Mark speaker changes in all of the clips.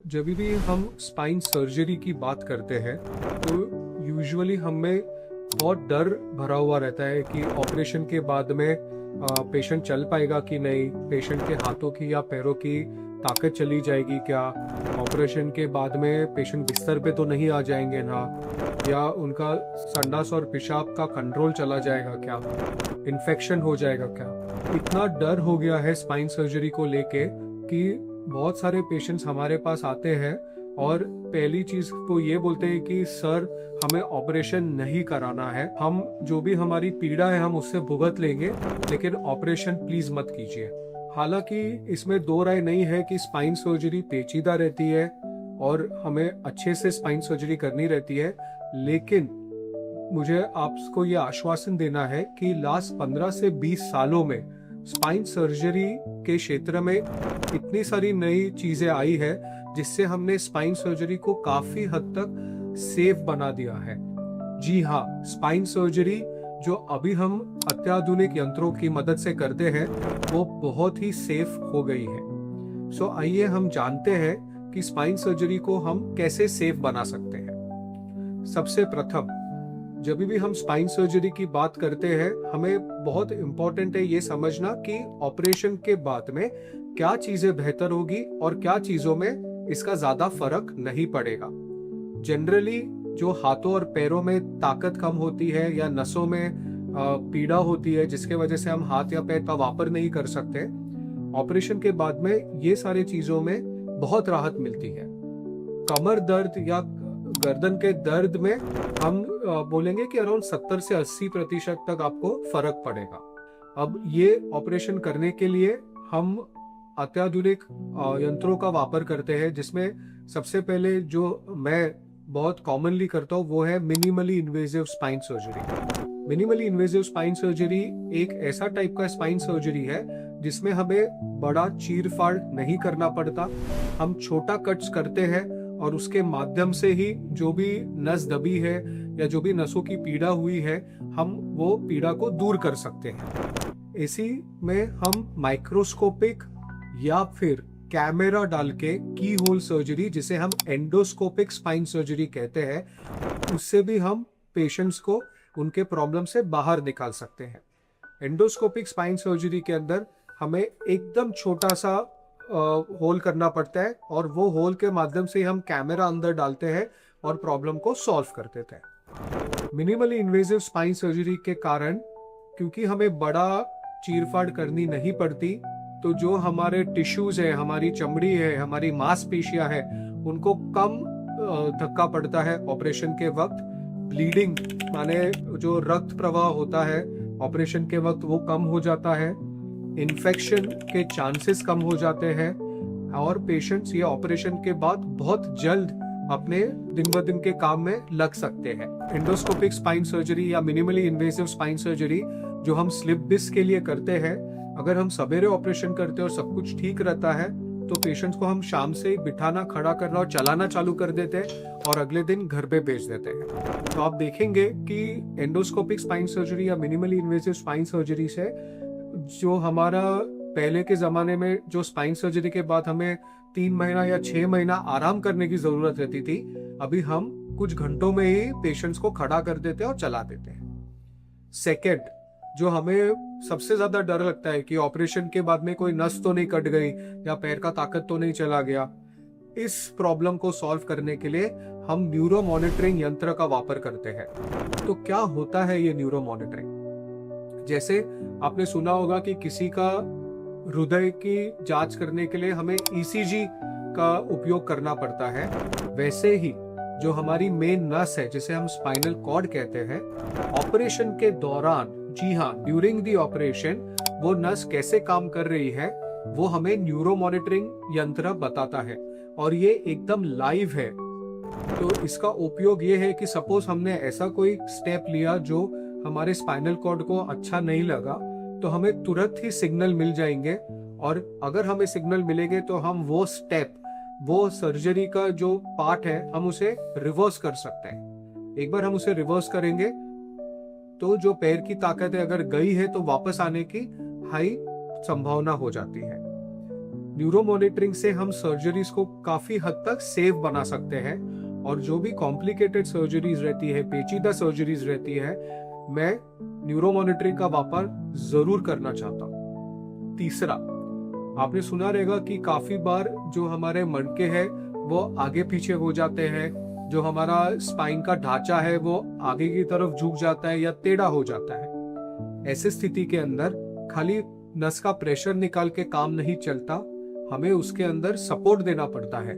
Speaker 1: जब भी हम स्पाइन सर्जरी की बात करते हैं तो यूजुअली हमें बहुत डर भरा हुआ रहता है कि ऑपरेशन के बाद में पेशेंट चल पाएगा कि नहीं, पेशेंट के हाथों की या पैरों की ताकत चली जाएगी क्या, ऑपरेशन के बाद में पेशेंट बिस्तर पे तो नहीं आ जाएंगे ना, या उनका संडास और पेशाब का कंट्रोल चला जाएगा क्या, इन्फेक्शन हो जाएगा क्या। इतना डर हो गया है स्पाइन सर्जरी को लेके कि बहुत सारे पेशेंट्स हमारे पास आते हैं और पहली चीज तो ये बोलते हैं कि सर हमें ऑपरेशन नहीं कराना है, हम जो भी हमारी पीड़ा है हम उससे भुगत लेंगे, लेकिन ऑपरेशन प्लीज मत कीजिए। हालांकि इसमें दो राय नहीं है कि स्पाइन सर्जरी पेचीदा रहती है और हमें अच्छे से स्पाइन सर्जरी करनी रहती है, लेकिन मुझे आपको ये आश्वासन देना है कि लास्ट 15 से 20 सालों में स्पाइन सर्जरी के क्षेत्र में इतनी सारी नई चीजें आई है जिससे हमने स्पाइन सर्जरी को काफी हद तक सेफ बना दिया है। जी हाँ, स्पाइन सर्जरी जो अभी हम अत्याधुनिक यंत्रों की मदद से करते हैं वो बहुत ही सेफ हो गई है। सो आइए हम जानते हैं कि स्पाइन सर्जरी को हम कैसे सेफ बना सकते हैं। सबसे प्रथम, जब भी हम स्पाइन सर्जरी की बात करते हैं हमें बहुत इंपॉर्टेंट है ये समझना कि ऑपरेशन के बाद में क्या चीजें बेहतर होगी और क्या चीजों में इसका ज्यादा फर्क नहीं पड़ेगा। जनरली जो हाथों और पैरों में ताकत कम होती है या नसों में पीड़ा होती है जिसके वजह से हम हाथ या पैर का वापर नहीं कर सकते, ऑपरेशन के बाद में ये सारी चीजों में बहुत राहत मिलती है। कमर दर्द या गर्दन के दर्द में हम बोलेंगे कि अराउंड 70 से 80% तक आपको फर्क पड़ेगा। अब ये ऑपरेशन करने के लिए हम अत्याधुनिक यंत्रों का वापर करते हैं, जिसमें सबसे पहले जो मैं बहुत कॉमनली करता हूँ वो है minimally invasive spine surgery. Minimally invasive spine surgery एक ऐसा टाइप का स्पाइन सर्जरी है जिसमें हमें बड़ा चीर फाड़ नहीं करना पड़ता, हम छोटा कट्स करते हैं और उसके माध्यम से ही जो भी नस दबी है या जो भी नसों की पीड़ा हुई है हम वो पीड़ा को दूर कर सकते हैं। इसी में हम माइक्रोस्कोपिक या फिर कैमरा डाल के की होल सर्जरी, जिसे हम एंडोस्कोपिक स्पाइन सर्जरी कहते हैं, उससे भी हम पेशेंट्स को उनके प्रॉब्लम से बाहर निकाल सकते हैं। एंडोस्कोपिक स्पाइन सर्जरी के अंदर हमें एकदम छोटा सा होल करना पड़ता है और वो होल के माध्यम से हम कैमरा अंदर डालते हैं और प्रॉब्लम को सॉल्व कर देते हैं। मिनिमली इन्वेजिव स्पाइन सर्जरी के कारण क्योंकि हमें बड़ा चीरफाड़ करनी नहीं पड़ती, तो जो हमारे टिश्यूज है, हमारी चमड़ी है, हमारी मांसपेशियां है, उनको कम धक्का पड़ता है ऑपरेशन के वक्त। ब्लीडिंग माने जो रक्त प्रवाह होता है ऑपरेशन के वक्त वो कम हो जाता है, इन्फेक्शन के चांसेस कम हो जाते हैं और पेशेंट्स ये ऑपरेशन के बाद बहुत जल्द अपने दिन ब दिन के काम में लग सकते हैं। एंडोस्कोपिक स्पाइन सर्जरी या मिनिमली इन्वेसिव स्पाइन सर्जरी जो हम स्लिप डिस्क के लिए करते हैं, अगर हम सवेरे ऑपरेशन करते हैं और सब कुछ ठीक रहता है तो पेशेंट्स को हम शाम से बिठाना, खड़ा करना और चलाना चालू कर देते हैं और अगले दिन घर पे भेज देते हैं। तो आप देखेंगे कि एंडोस्कोपिक स्पाइन सर्जरी या मिनिमली इन्वेसिव स्पाइन सर्जरी से जो हमारा पहले के जमाने में जो स्पाइन सर्जरी के बाद हमें 3 महीना या 6 महीना आराम करने की जरूरत रहती थी, अभी हम कुछ घंटों में ही पेशेंट्स को खड़ा कर देते हैं और चला देते हैं। सेकेंड, जो हमें सबसे ज्यादा डर लगता है कि ऑपरेशन के बाद में कोई नस तो नहीं कट गई या पैर का ताकत तो नहीं चला गया, इस प्रॉब्लम को सॉल्व करने के लिए हम न्यूरो मॉनिटरिंग यंत्र का वापर करते हैं। तो क्या होता है ये न्यूरो मॉनिटरिंग? जैसे आपने सुना होगा कि किसी का हृदय की जांच करने के लिए हमें ईसीजी का उपयोग करना पड़ता है, वैसे ही जो हमारी मेन नस है जिसे हम स्पाइनल कॉर्ड कहते हैं, ऑपरेशन के दौरान, जी हाँ, ड्यूरिंग द ऑपरेशन वो नस कैसे काम कर रही है वो हमें न्यूरो मॉनिटरिंग यंत्र बताता है और ये एकदम लाइव है। तो इसका उपयोग ये है कि सपोज हमने ऐसा कोई स्टेप लिया जो हमारे स्पाइनल कॉर्ड को अच्छा नहीं लगा, तो हमें तुरंत ही सिग्नल मिल जाएंगे और अगर हमें सिग्नल मिलेंगे तो हम वो स्टेप, वो सर्जरी का जो पार्ट है, हम उसे रिवर्स कर सकते हैं। एक बार हम उसे रिवर्स करेंगे तो जो पैर की ताकत है अगर गई है तो वापस आने की हाई संभावना हो जाती है। न्यूरो मॉनिटरिंग से हम सर्जरीज को काफी हद तक सेफ बना सकते हैं, और जो भी कॉम्प्लिकेटेड सर्जरीज रहती है, पेचीदा सर्जरीज रहती है, मैं न्यूरो मॉनिटरिंग का व्यापार जरूर करना चाहता हूँ। तीसरा, आपने सुना रहेगा कि काफी बार जो हमारे मणके हैं वो आगे पीछे हो जाते हैं, जो हमारा स्पाइन का ढांचा है वो आगे की तरफ झुक जाता है या टेढ़ा हो जाता है। ऐसी स्थिति के अंदर खाली नस का प्रेशर निकाल के काम नहीं चलता, हमें उसके अंदर सपोर्ट देना पड़ता है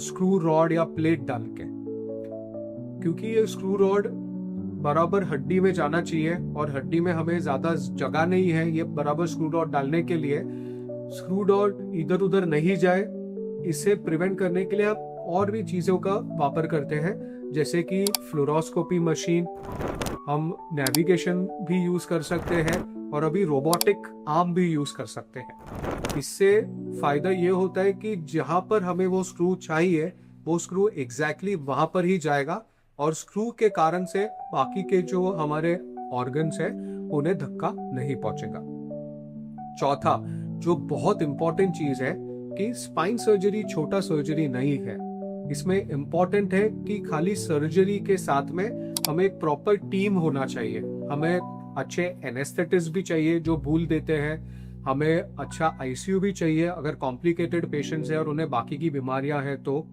Speaker 1: स्क्रू रॉड या प्लेट डाल के, क्योंकि ये स्क्रू रॉड बराबर हड्डी में जाना चाहिए और हड्डी में हमें ज्यादा जगह नहीं है ये बराबर स्क्रू रॉड डालने के लिए। स्क्रू रॉड इधर उधर नहीं जाए, इसे प्रिवेंट करने के लिए हम और भी चीजों का वापर करते हैं, जैसे कि फ्लोरोस्कोपी मशीन, हम नेविगेशन भी यूज कर सकते हैं और अभी रोबोटिक आर्म भी यूज कर सकते हैं। इससे फायदा ये होता है कि जहां पर हमें वो स्क्रू चाहिए वो स्क्रू एग्जैक्टली वहां पर ही जाएगा और स्क्रू के कारण से बाकी के जो हमारे ऑर्गन्स है उन्हें धक्का नहीं पहुंचेगा। चौथा, जो बहुत इंपॉर्टेंट चीज है कि स्पाइन सर्जरी छोटा सर्जरी नहीं है। इसमें इंपॉर्टेंट है कि खाली सर्जरी के साथ में हमें एक प्रॉपर टीम होना चाहिए। हमें अच्छे एनेस्थेटिस्ट भी चाहिए जो भूल देते हैं, हमें अच्छा आईसीयू भी चाहिए अगर कॉम्प्लिकेटेड पेशेंट्स है और उन्हें बाकी की बीमारियां हैं तो,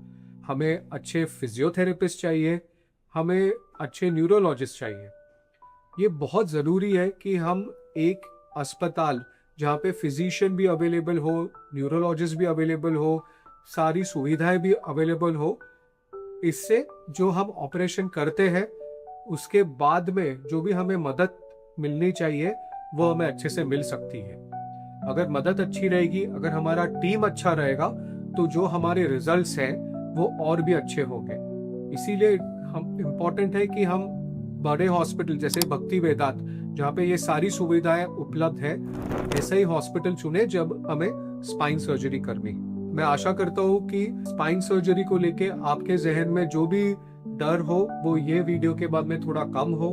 Speaker 1: हमें अच्छे फिजियोथेरेपिस्ट चाहिए, हमें अच्छे न्यूरोलॉजिस्ट चाहिए। ये बहुत ज़रूरी है कि हम एक अस्पताल जहाँ पे फिजिशियन भी अवेलेबल हो, न्यूरोलॉजिस्ट भी अवेलेबल हो, सारी सुविधाएं भी अवेलेबल हो। इससे जो हम ऑपरेशन करते हैं उसके बाद में जो भी हमें मदद मिलनी चाहिए वो हमें अच्छे से मिल सकती है। अगर मदद अच्छी रहेगी, अगर हमारा टीम अच्छा रहेगा तो जो हमारे रिजल्ट्स हैं वो और भी अच्छे होंगे। इसीलिए हम इम्पोर्टेंट है कि हम बड़े हॉस्पिटल जैसे भक्ति वेदांत जहाँ पे ये सारी सुविधाएं उपलब्ध है, ऐसा ही हॉस्पिटल चुने जब हमें स्पाइन सर्जरी करनी। मैं आशा करता हूँ कि स्पाइन सर्जरी को लेके आपके जहन में जो भी डर हो वो ये वीडियो के बाद में थोड़ा कम हो।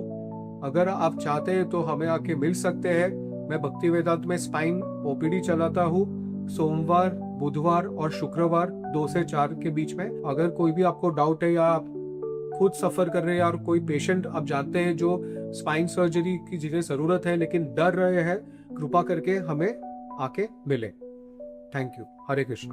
Speaker 1: अगर आप चाहते हैं तो हमें आके मिल सकते हैं। मैं भक्ति वेदांत में स्पाइन ओपीडी चलाता हूँ सोमवार, बुधवार और शुक्रवार 2 से 4 के बीच में। अगर कोई भी आपको डाउट है या आप खुद सफर कर रहे हैं और कोई पेशेंट आप जानते हैं जो स्पाइन सर्जरी की जिन्हें जरूरत है लेकिन डर रहे हैं, कृपा करके हमें आके मिले। Thank you. हरे कृष्ण।